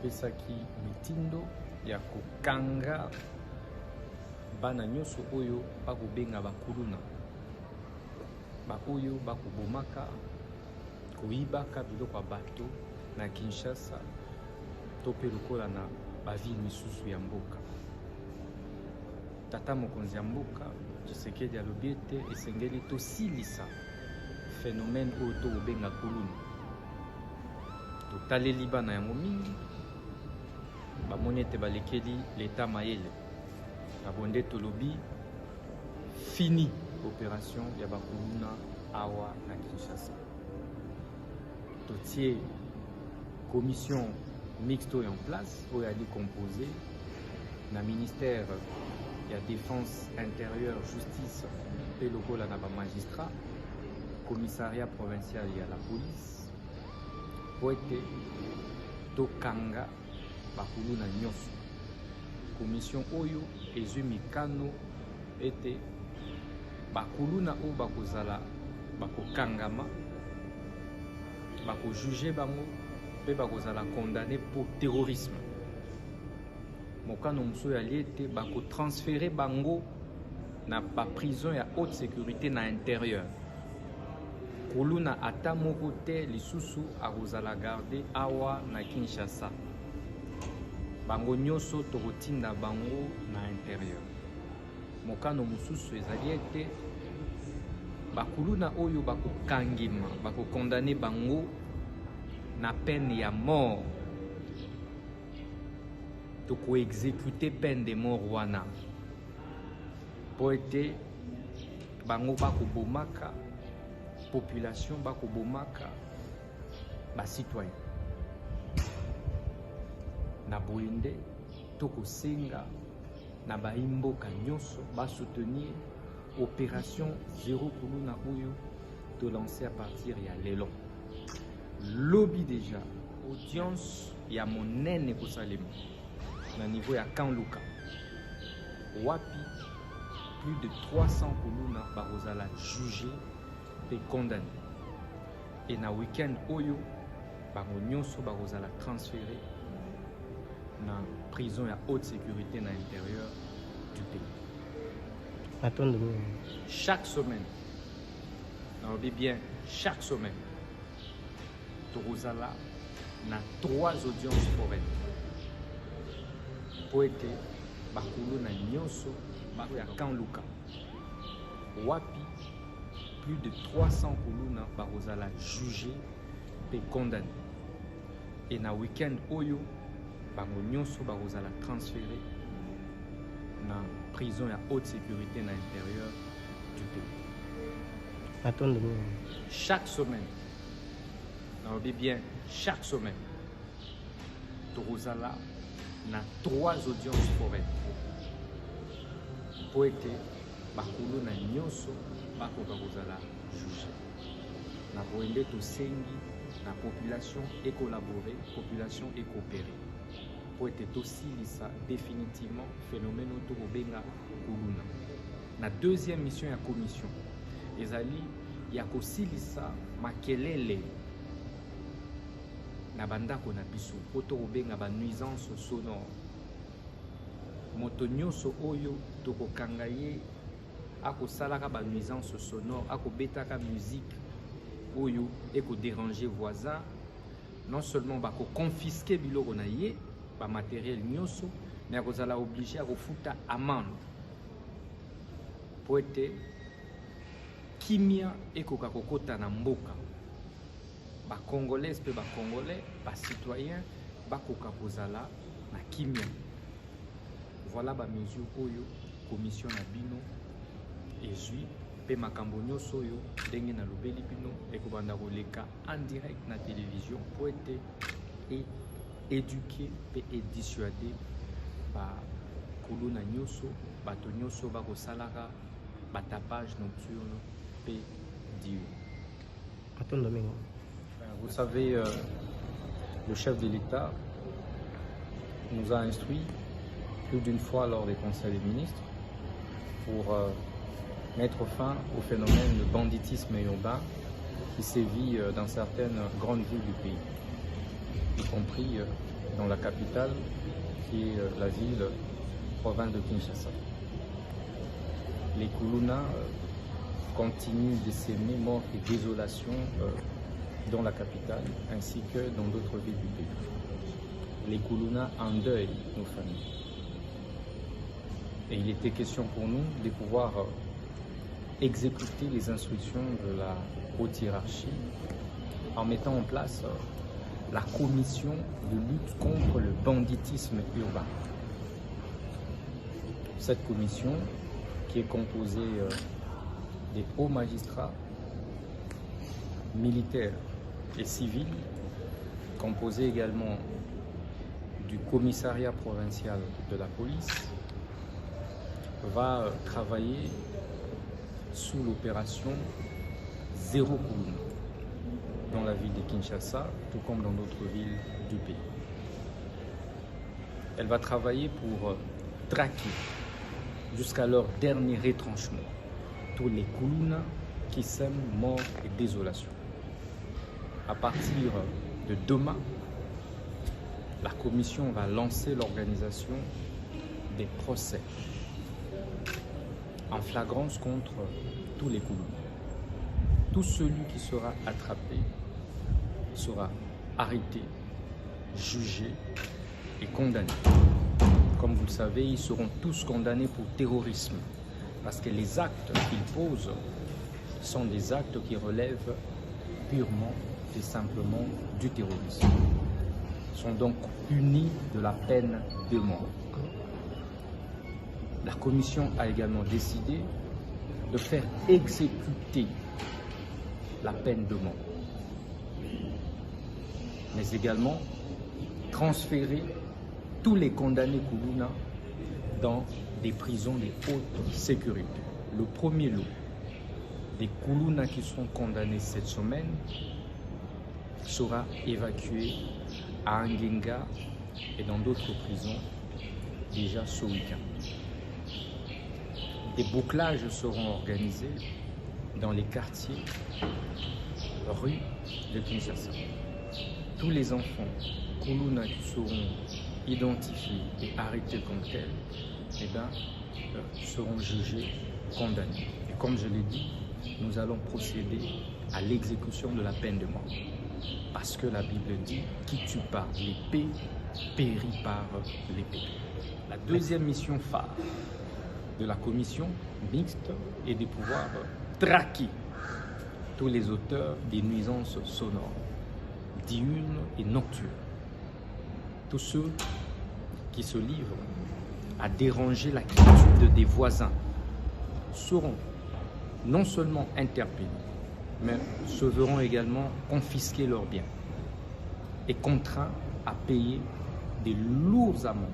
apesaki mitindo ya kokanga bana nyonso oyo bakobenga bakuluna, oyo bakobomaka koyibaka biloko ya bato na Kinshasa to mpe lokola na bavile misusu ya mboka. Tata mokonzi ya mboka Tshisekedi alobi ete esengeli tosilisa phénomène oyo tokobenga kuluna. Totaleli bana yango mingi bamoni ete balekeli leta mayele, babonde tolobi fini opération ya bakuluna awa na Kinshasa. Totie commission mixte en place oyo ali composé na ministère ya défense intérieure, justice pe lokola na ba magistrat, commissariat provincial ya la police po ete tokanga bakuluna nyonso. Commission oyo ezwi mikano ete bakuluna oyo bakozala bakokangama, bakojuge bango mpe bakozala condamné pour terrorisme. Mokano mosusu yali ete bakotransfere bango na baprison ya haute sécurité na intérieur. Kuluna ata moko te lisusu akozala garde awa na Kinshasa. Bango nyonso tokotinda bango na intérieur. Mokano mosusu ezali ete bakuluna oyo bakokangima, bakokondane bango na peine ya mort, tokoexécuter peine de mort wana po ete bango bakobomaka population, bakobomaka bacitoyen. Na boyende tokosenga na baimboka nyonso basoutenir opération Zéro Kuluna oyo to lancer à partir ya lelo. Lobby déjà audience ya monene kosalema na niveau ya Kanluka wapi plus de 300 kuluna bakozala jugé et condamné, et na week-end oyo bango nyonso bakozala transféré na prison ya haute sécurité na l'intérieur du pays. Attendez. Chaque semaine, on dit bien chaque semaine, Torozala na 3 audiences foraines pour être bakulu na nyonso bako ya Kanluka wapi plus de 300 kuluna bakozala jugé et condamné, et na week-end oyo bango nyonso bakozala transféré na prison ya haute sécurité na l'intérieur du pays. Attendez. Chaque semaine, on dit bien chaque semaine, Torozala na 3 audiences foraines pour être bakulu na nyonso bako bakozala jugé. Na boende to sengi na population et collaborer, population et coopérer pour être aussi lisa définitivement phénomène autorobenga kuluna. Na deuxième mission ya commission ezali ya kosilisa makelele na bandako na biso autorobenga ba nuisance sonore. Moto nyonso oyo tokokanga ye akosalaka ba nuisance sonore, akobetaka musique oyo eko déranger voisin, non seulement bako confisquer biloko na ye ba matériel nyonso, mais akozala obligé à refuta amende pour être kimia ekoka kokota na mboka. Ba congolais pe ba congolais, ba citoyens bakoka kozala na kimia. Voilà ba mesure oyo commission na bino ezui pe makambo nyonso oyo ndenge na lobeli bino ekobanda koleka en direct na télévision pour être éduquer et dissuader ba kuluna nyonso bato nyonso bakosalaka batapage nocturne pe diurne. Vous savez, le chef de l'État nous a instruit plus d'une fois lors des conseils des ministres pour mettre fin au phénomène de banditisme urbain qui sévit dans certaines grandes villes du pays, y compris dans la capitale, qui est la ville, province de Kinshasa. Les Kuluna continuent de s'aimer mort et désolation dans la capitale, ainsi que dans d'autres villes du pays. Les Kuluna endeuillent nos familles. Et il était question pour nous de pouvoir exécuter les instructions de la haute hiérarchie en mettant en place la commission de lutte contre le banditisme urbain. Cette commission, qui est composée des hauts magistrats militaires et civils, composée également du commissariat provincial de la police, va travailler sous l'opération Zéro Kuluna dans la ville de Kinshasa, tout comme dans d'autres villes du pays. Elle va travailler pour traquer jusqu'à leur dernier retranchement tous les Kuluna qui sèment mort et désolation. À partir de demain, la commission va lancer l'organisation des procès en flagrance contre tous les Kuluna. Tout celui qui sera attrapé sera arrêté, jugé et condamné. Comme vous le savez, ils seront tous condamnés pour terrorisme, parce que les actes qu'ils posent sont des actes qui relèvent purement et simplement du terrorisme. Ils sont donc punis de la peine de mort. La commission a également décidé de faire exécuter la peine de mort, mais également transférer tous les condamnés Kuluna dans des prisons de haute sécurité. Le premier lot des Kuluna qui seront condamnés cette semaine sera évacué à Angenga et dans d'autres prisons déjà ce week-end. Des bouclages seront organisés dans les quartiers, rues de Kinshasa. Tous les enfants Kuluna qui seront identifiés et arrêtés comme tels, seront jugés, condamnés. Et comme je l'ai dit, nous allons procéder à l'exécution de la peine de mort. Parce que la Bible dit, qui tue par l'épée, périt par l'épée. La deuxième mission phare de la commission mixte est de pouvoir traquer tous les auteurs des nuisances sonores, diurnes et nocturnes. Tous ceux qui se livrent à déranger la quiétude des voisins seront non seulement interpellés, mais se verront également confisquer leurs biens et contraints à payer des lourdes amendes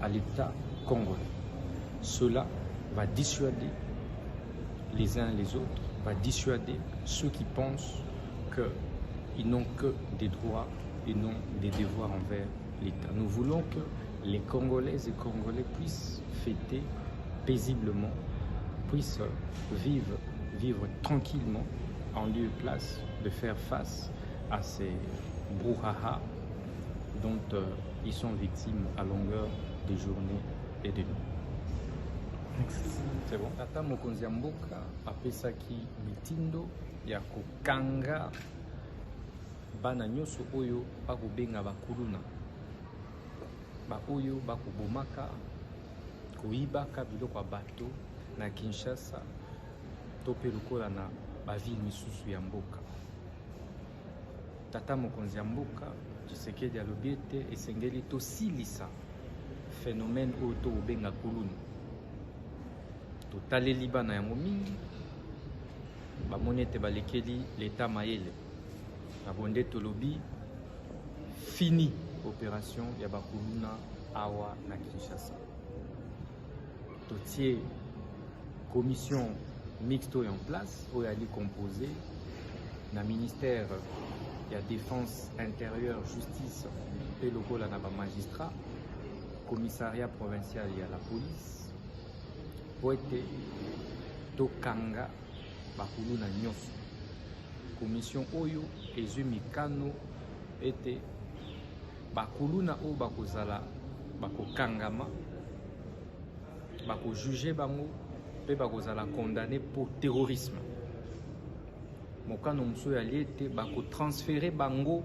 à l'État congolais. Cela va dissuader les uns et les autres, va dissuader ceux qui pensent qu'ils n'ont que des droits et non des devoirs envers l'État. Nous voulons que les Congolaises et Congolais puissent fêter paisiblement, puissent vivre tranquillement en lieu et place de faire face à ces brouhaha dont ils sont victimes à longueur de journées et de nuits. C'est bon. Tata mokonzi ya mboka apesaki mitindo ya kokanga bana nyonso oyo bakobenga bakuluna, oyo bakobomaka koyibaka biloko ya bato na Kinshasa to mpe lokola na bavile misusu ya mboka. Tata mokonzi ya mboka Tshisekedi alobi ete esengeli tosilisa phénomène oyo tokobenga kuluna. Totaleli bana yango mingi bamoni ete balekeli l'État mayele, abonde tolobi fini opération ya bakuluna awa na Kinshasa. Totie commission mixte en place oyo ali composé na ministère ya défense intérieure, justice pe lokola na ba magistrat, commissariat provincial ya la police po ete tokanga bakuluna nyonso. Commission oyo ezwi mikano ete bakuluna o bakozala bakokangama bakojuge bango pe bakozala condamné pour terrorisme. Mokano mosusu yali ete bakotransfere bango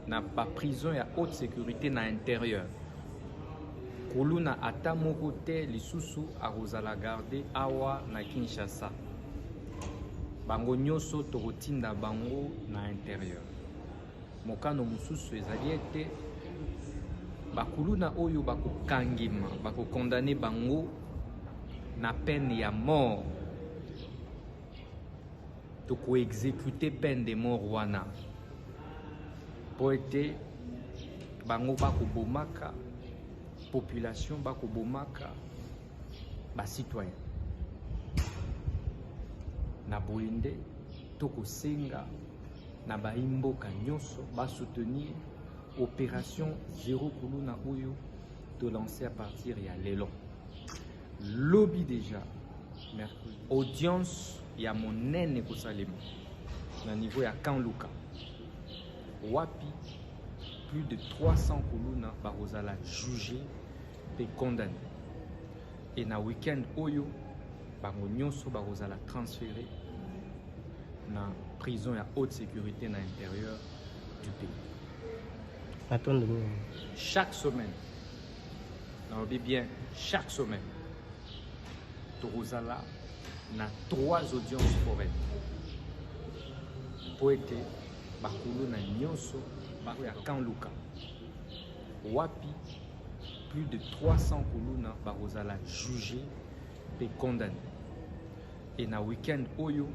na prison ya haute sécurité na intérieur. Kuluna ata moko te lisusu akozala garde awa na Kinshasa. Bango nyonso tokotinda bango na intérieur. Mokano mosusu ezali ete bakuluna oyo bakokangima bakokondane bango na peine ya mort, tokoexécuter peine de mort wana po ete bango bakobomaka population, bakobomaka bacitoyen. Na boyende tokosenga na baimboka nyonso basoutenir opération Zéro Kuluna oyo to lancer à partir ya lelo. Lobby déjà mercredi audience ya monene kosalema na niveau ya Kanluka wapi plus de 300 kuluna bakozala jugé et condamné, et na week-end oyo bango nyonso bakozala transféré na prison ya haute sécurité na intérieur du pays. Chaque semaine, on dit bien chaque semaine, tokozala na 3 audiences foraines po ete bakulu na nyonso bako ya Kanluka wapi plus de 300 kuluna bakozala jugé et condamné, et na week-end oyo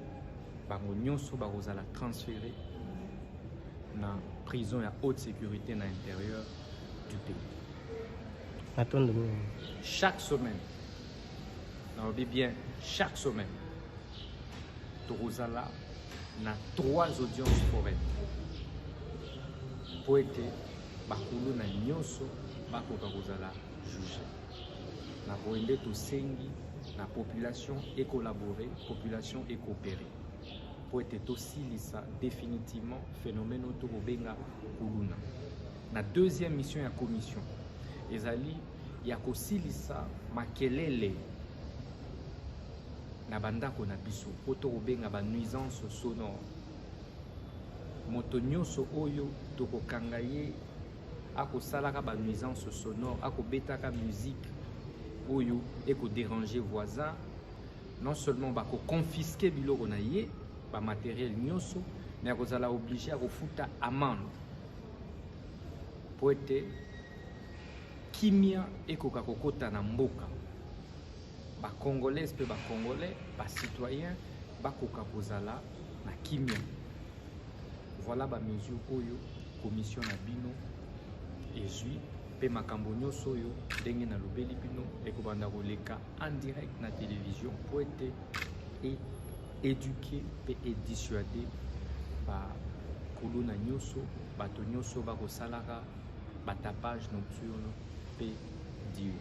bango nyonso bakozala transféré na prison ya haute sécurité na intérieur du pays. Chaque semaine, on dit bien chaque semaine, tokozala na 3 audiences foraines po ete bakulu na nyonso bakoka kozala jugé. Na boyende tosengi na population et collaborer, population et coopérer pour être aussi lisa définitivement phénomène autorobenga kuluna. Na deuxième mission ya commission ezali ya kosilisa makelele na bandako na biso autorobenga ba nuisance sonore. Moto nyonso oyo tokokanga ye akosalaka ba nuisance sonore, akobetaka musique oyo eko déranger voisin, non seulement bako confisquer biloko na ye ba matériel nyonso, mais akozala obligé à refuta amende po ete kimia ekoka kokota na mboka. Ba congolais pe ba congolais, ba citoyens bakoka kozala na kimia. Voilà ba mesure oyo commission na bino ezui pe makambo nyonso oyo ndenge na lobeli bino ekobanda koleka en direct na télévision pour être éduquer et dissuader ba kuluna nyonso bato nyonso bakosalaka batapage nocturne pe diurne.